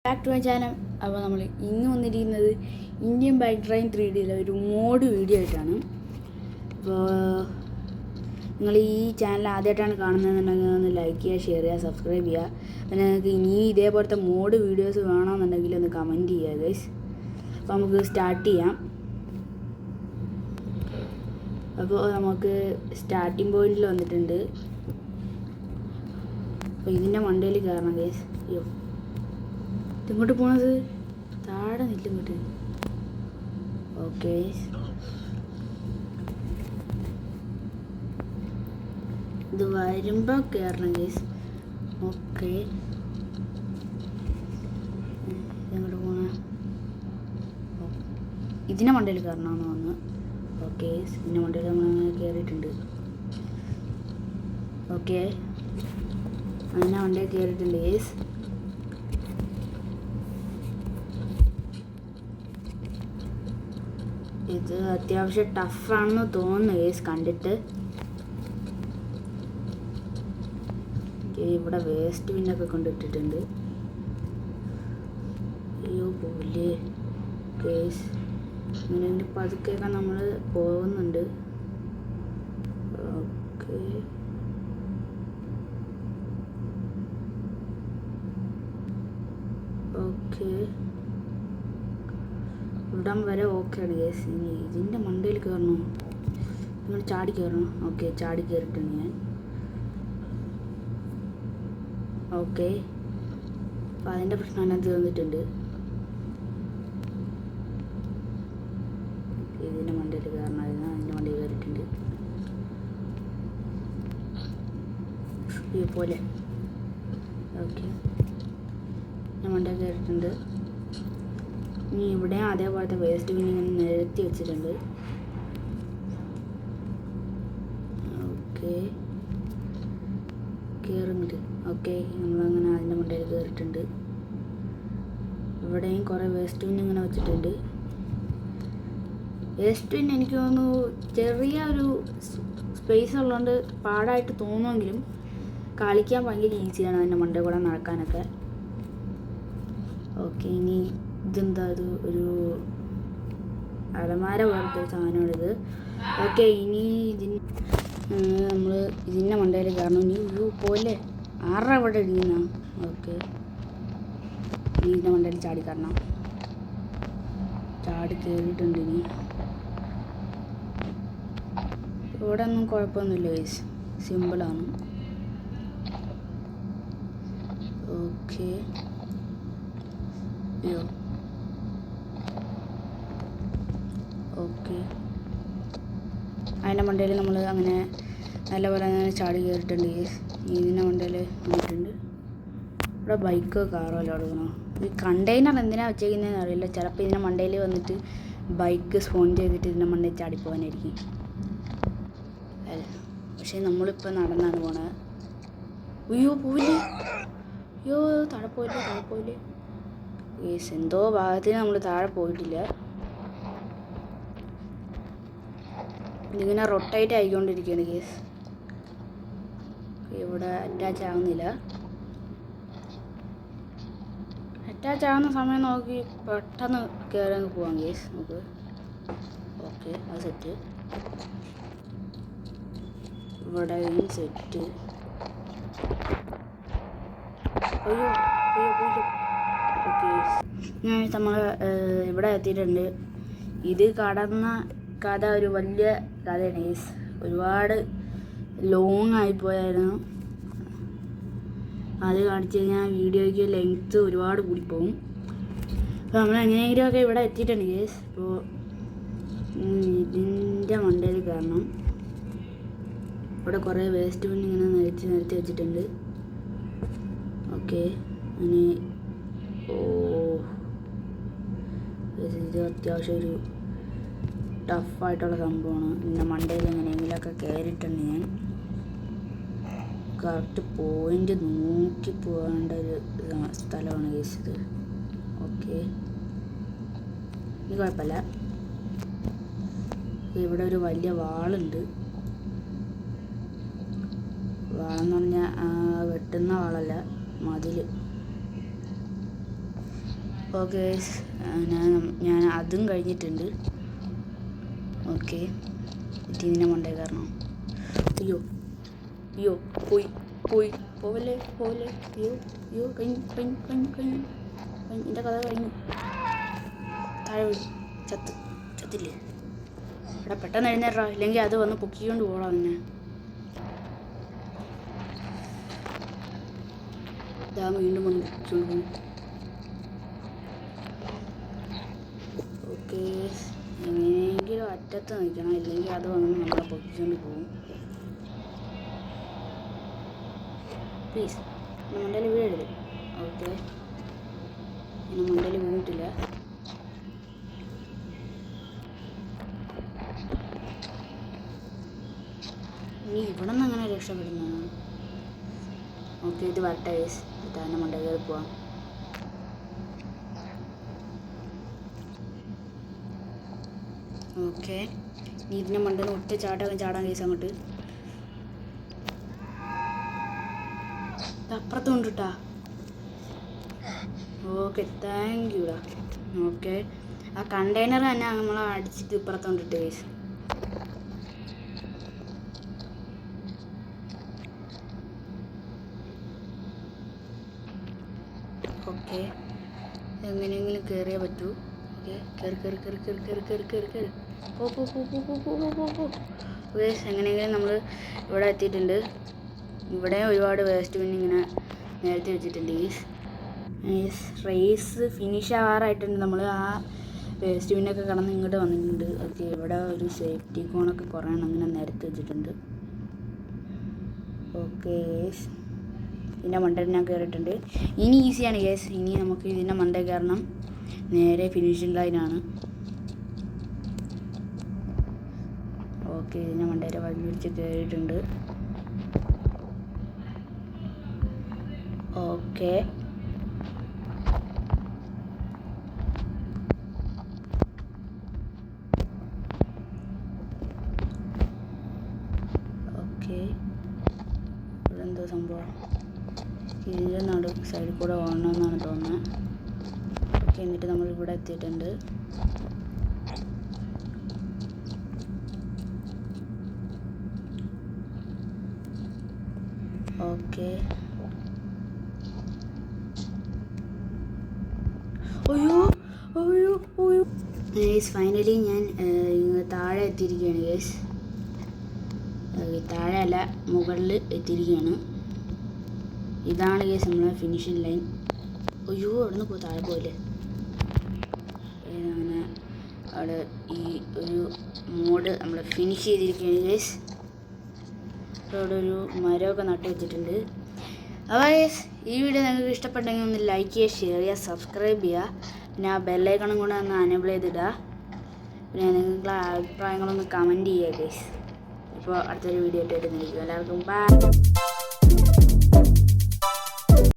Back to my channel. അപ്പോൾ നമ്മൾ ഇന്ന് വന്നിരിക്കുന്നത് ഇന്ത്യൻ ബൈക്ക് ട്രെയിൻ 3Dയിലെ ഒരു മോഡ് വീഡിയോ ആയിട്ടാണ്. അപ്പോൾ നിങ്ങൾ ഈ ചാനൽ ആദ്യമായിട്ടാണ് കാണുന്നതെന്നുണ്ടെങ്കിൽ ഒന്ന് ലൈക്ക് ചെയ്യുക, ഷെയർ ചെയ്യുക, സബ്സ്ക്രൈബ് ചെയ്യുക. പിന്നെ നിങ്ങൾക്ക് ഇനി ഇതേപോലത്തെ മോഡ് വീഡിയോസ് വേണമെന്നുണ്ടെങ്കിൽ ഒന്ന് കമൻറ്റ് ചെയ്യുക ഗൈസ്. അപ്പോൾ നമുക്ക് സ്റ്റാർട്ട് ചെയ്യാം. അപ്പോൾ നമുക്ക് സ്റ്റാർട്ടിംഗ് പോയിന്റിൽ വന്നിട്ടുണ്ട്. അപ്പോൾ ഇതിൻ്റെ മണ്ടയിൽ കയറണം ഗൈസ്. അയ്യോ, ഇങ്ങോട്ട് പോണത് താഴെ നിൽക്കും ഇങ്ങോട്ട്. ഓക്കെ, ഇത് വരുമ്പോൾ കയറണം ഗൈസ്. ഓക്കെ, ഇങ്ങോട്ട് പോണ ഇതിൻ്റെ മണ്ടയിൽ കയറണമെന്ന് തോന്നുന്നു. ഓക്കെ, ഇതിൻ്റെ മണ്ടയിൽ നമ്മളങ്ങനെ കയറിയിട്ടുണ്ട്. ഓക്കെ, അങ്ങനെ മണ്ടയിൽ കയറിയിട്ടുണ്ട് ഗൈസ്. ഇത് അത്യാവശ്യം ടഫാണെന്ന് തോന്നുന്നു ഗൈസ് കണ്ടിട്ട്. ഇവിടെ വേസ്റ്റ് ബിന്നൊക്കെ കൊണ്ടിട്ടിട്ടുണ്ട്. അയ്യോ പോലെ ഗൈസ്, ഇങ്ങനെ പതുക്കെയൊക്കെ നമ്മൾ പോകുന്നുണ്ട്. ഓക്കെ, ഓക്കെ, ഇവിടം വരെ ഓക്കെയാണ് ഗൈസ്. ഇനി ഇതിൻ്റെ മണ്ടയിൽ കയറണോ? നിങ്ങൾ ചാടി കയറണം. ഓക്കെ, ചാടി കയറിയിട്ടുണ്ട് ഞാൻ. ഓക്കെ, അപ്പോൾ അതിൻ്റെ പ്രശ്നം അതിനകത്ത് തീർന്നിട്ടുണ്ട്. ഇതിൻ്റെ മണ്ടയിൽ കയറണമായിരുന്നു, അതിൻ്റെ മണ്ടയിൽ കയറിയിട്ടുണ്ട്. ഈ പോലെ ഓക്കെ, ഞാൻ മണ്ടയിൽ കയറിയിട്ടുണ്ട്. ഇനി ഇവിടെ അതേപോലത്തെ വേസ്റ്റ് ബിൻ ഇങ്ങനെ നിരത്തി വെച്ചിട്ടുണ്ട്. ഓക്കെ, കയറുന്നുണ്ട്. ഓക്കെ, നമ്മളങ്ങനെ അതിൻ്റെ മണ്ടയിൽ കയറിയിട്ടുണ്ട്. ഇവിടെയും കുറേ വേസ്റ്റ് ബിൻ ഇങ്ങനെ വെച്ചിട്ടുണ്ട്. വേസ്റ്റ് ബിൻ എനിക്ക് തോന്നുന്നു ചെറിയ ഒരു സ്പേസ് ഉള്ളതുകൊണ്ട് പാടായിട്ട് തോന്നുമെങ്കിലും കളിക്കാൻ ഭയങ്കര ഈസിയാണ് അതിൻ്റെ മണ്ടയിൽ കൂടെ നടക്കാനൊക്കെ. ഓക്കെ, ഇനി ഇതെന്താ, ഇത് ഒരു അലമാര പോലത്തെ സാധനമാണിത്. ഓക്കെ, ഇനി നമ്മൾ ഇതിൻ്റെ മണ്ടയിൽ കയറണം. ഇനി ഒരു പോലെ ആറ് അവിടെ ഇടിക്കുന്ന. ഓക്കെ, ഇനി ഇതിൻ്റെ മണ്ടയിൽ ചാടി കയറണം. ചാടി കയറിയിട്ടുണ്ട്. ഇനി ഇവിടെ ഒന്നും കുഴപ്പമൊന്നുമില്ല ഗൈസ്, സിമ്പിളാണ്. ഓക്കെ, അയ്യോ ഓക്കെ, അതിൻ്റെ മണ്ടയിൽ നമ്മൾ അങ്ങനെ നല്ലപോലെ അങ്ങനെ ചാടി കയറിയിട്ടുണ്ട് ഗൈസ്. ഇതിൻ്റെ മണ്ടയിൽ വന്നിട്ടുണ്ട്. ഇവിടെ ബൈക്കോ കാറോ അല്ല കൊടുക്കണോ? ഈ കണ്ടെയ്നർ എന്തിനാണ് വെച്ചേക്കുന്നതെന്ന് അറിയില്ല. ചിലപ്പോൾ ഇതിൻ്റെ മണ്ടയിൽ വന്നിട്ട് ബൈക്ക് സ്പോൺ ചെയ്തിട്ട് ഇതിൻ്റെ മണ്ടയിൽ ചാടിപ്പോകാനായിരിക്കും. അല്ല, പക്ഷേ നമ്മളിപ്പോൾ നടന്നാണ് പോണത്. അയ്യോ പോയില്ലേ, അയ്യോ താഴെ പോയില്ലേ, താഴെ പോയില്ലേ ഗൈസ്. എന്തോ ഭാഗത്തിന് നമ്മൾ താഴെ പോയിട്ടില്ല. ഇതിങ്ങനെ റൊട്ടേറ്റ് ആയിക്കൊണ്ടിരിക്കുകയാണ് ഗൈസ്. ഇവിടെ അറ്റാച്ച് ആവുന്നില്ല. അറ്റാച്ച് ആവുന്ന സമയം നോക്കി പെട്ടെന്ന് കയറി അങ്ങ് പോവാം ഗൈസ് നമുക്ക്. ഓക്കെ, അത് സെറ്റ്. ഇവിടെയും സെറ്റ്. അയ്യോ അയ്യോ പോയില്ല. ഓക്കെ, ഞാൻ നമ്മൾ ഇവിടെ എത്തിയിട്ടുണ്ട്. ഇത് കടന്ന കഥ ഒരു വലിയ കഥയാണ് ഗൈസ്. ഒരുപാട് ലോങ് ആയിപ്പോയായിരുന്നു. അത് കാണിച്ചു കഴിഞ്ഞാൽ വീഡിയോയ്ക്ക് ലെങ്ത്ത് ഒരുപാട് കൂടിപ്പോവും. അപ്പോൾ നമ്മൾ എങ്ങനെയെങ്കിലുമൊക്കെ ഇവിടെ എത്തിയിട്ടുണ്ട് ഗൈസ്. അപ്പോൾ ഇതിൻ്റെ മണ്ടയിൽ കയറണം. ഇവിടെ കുറേ വേസ്റ്റ് ബിൻ ഇങ്ങനെ നിരത്തി വെച്ചിട്ടുണ്ട്. ഓക്കെ, ഇനി ഇത് അത്യാവശ്യം ഒരു ടഫായിട്ടുള്ള സംഭവമാണ്. പിന്നെ മണ്ടയിൽ എങ്ങനെയെങ്കിലുമൊക്കെ കയറിയിട്ടുണ്ട് ഞാൻ. കറക്റ്റ് പോയിൻ്റ് നോക്കി പോകേണ്ട ഒരു സ്ഥലമാണ് ഗൈസ് ഇത്. ഓക്കെ, ഇത് കുഴപ്പമില്ല. ഇവിടെ ഒരു വലിയ വാളുണ്ട്. വാളെന്ന് പറഞ്ഞാൽ വെട്ടുന്ന വാളല്ല, മതിൽ. ഓക്കെ ഞാൻ അതും കഴിഞ്ഞിട്ടുണ്ട്. ഓക്കെ ഇതിനെ മണ്ടേ കാരണം അയ്യോ അയ്യോ പോയി പോയി പോവല്ലേ പോവല്ലേ അയ്യോ അയ്യോ കഴിഞ്ഞു കഴിഞ്ഞു കഴിഞ്ഞു കഴിഞ്ഞു കഴിഞ്ഞു എൻ്റെ കഥ കഴിഞ്ഞു. താഴെ വീഴും ചത്തില്ലേ എടാ പെട്ടെന്ന് എഴുന്നേറാ, ഇല്ലെങ്കിൽ അത് വന്ന് പൊക്കിക്കൊണ്ട് പോകണം പിന്നെ. ഇതാ വീണ്ടും വന്ന് പൊക്കിക്കൊണ്ട് പോകും. ഓക്കെ എങ്ങനെയെങ്കിലും അറ്റത്ത് നിൽക്കണം, ഇല്ലെങ്കിൽ അത് വന്ന് നമ്മളെ പൊക്കിക്കൊണ്ട് പോകും. പ്ലീസ് എൻ്റെ മണ്ടയിൽ വീഴരുത്. ഓക്കെ എൻ്റെ മണ്ടയിൽ വീണിട്ടില്ല. ഇനി ഇവിടെ നിന്ന് അങ്ങനെ രക്ഷപ്പെടുന്നതാണ്. ഓക്കെ ഇത് വരട്ടെ ഗൈസ്, തന്നെ മണ്ടയിൽ കയറി പോവാം. ഓക്കെ നീ ഇതിൻ്റെ മണ്ടയിൽ ഒറ്റ ചാടാൻ കേസ് അങ്ങോട്ട്. അപ്പുറത്ത് കൊണ്ടിട്ടാ. ഓക്കെ താങ്ക് യുടാ. ഓക്കെ ആ കണ്ടെയ്നർ തന്നെ നമ്മൾ അടിച്ചിട്ട് ഇപ്പുറത്ത് കൊണ്ടിട്ട് കേസ്. ഓക്കെ എങ്ങനെയെങ്കിലും കയറിയേ പറ്റൂ. ഓക്കെ കയറി പോ. വേസ്റ്റ് എങ്ങനെയെങ്കിലും നമ്മൾ ഇവിടെ എത്തിയിട്ടുണ്ട്. ഇവിടെ ഒരുപാട് വേസ്റ്റ് പിന്നെ ഇങ്ങനെ നേരത്തെ വെച്ചിട്ടുണ്ട്. ഈ റേസ് ഫിനിഷ് ആവാറായിട്ടുണ്ട്. നമ്മൾ ആ വേസ്റ്റ് പിന്നൊക്കെ കടന്ന് ഇങ്ങോട്ട് വന്നിട്ടുണ്ട്. ഓക്കെ ഇവിടെ ഒരു സേഫ്റ്റി കോണൊക്കെ കുറേ അങ്ങനെ നിരത്തി വെച്ചിട്ടുണ്ട്. ഓക്കെ ഇതിൻ്റെ മണ്ടയിൽ ഞാൻ കയറിയിട്ടുണ്ട്. ഇനി ഈസിയാണ് കേസ്. ഇനി നമുക്ക് ഇതിൻ്റെ മണ്ടയിൽ കയറണം. നേരെ ഫിനിഷിംഗ് ലൈനാണ്. ഓക്കെ ഇതിൻ്റെ മണ്ടയിൽ വഴി പിടിച്ച് കയറിയിട്ടുണ്ട്. ഓക്കെ ഓക്കെ ഇവിടെ എന്തോ സംഭവം ഇതിൻ്റെ സൈഡിൽ കൂടെ ഓടണമെന്നാണ് തോന്നുന്നത്. ഓക്കെ എന്നിട്ട് നമ്മൾ ഇവിടെ എത്തിയിട്ടുണ്ട്. ഓക്കെ അയ്യോ അയ്യോ അയ്യോ ഗൈസ് ഫൈനലി ഞാൻ താഴെ എത്തിയിരിക്കുകയാണ് ഗൈസ്. താഴെ അല്ല മുകളിൽ എത്തിയിരിക്കുകയാണ്. ഇതാണ് ഗൈസ് നമ്മളെ ഫിനിഷിംഗ് ലൈൻ. അയ്യോ അവിടെ നിന്ന് താഴെ പോയില്ലേ. അങ്ങനെ അവിടെ ഈ ഒരു മോഡ് നമ്മൾ ഫിനിഷ് ചെയ്തിരിക്കുകയാണ് ഗൈസ്. അവിടെ ഒരു മരമൊക്കെ നട്ട് വെച്ചിട്ടുണ്ട്. അപ്പോൾ ഗൈസ് ഈ വീഡിയോ നിങ്ങൾക്ക് ഇഷ്ടപ്പെട്ടെങ്കിൽ ഒന്ന് ലൈക്ക് ചെയ്യുക, ഷെയർ ചെയ്യുക, സബ്സ്ക്രൈബ് ചെയ്യുക. പിന്നെ ആ ബെല്ലൈക്കണും കൂടെ ഒന്ന് അനേബിൾ ചെയ്തിടുക. പിന്നെ നിങ്ങളുടെ അഭിപ്രായങ്ങളൊന്ന് കമൻറ്റ് ചെയ്യുക ഗൈസ്. ഇപ്പോൾ അടുത്തൊരു വീഡിയോ ആയിട്ട് വരുന്നതായിരിക്കും. എല്ലാവർക്കും ബൈ.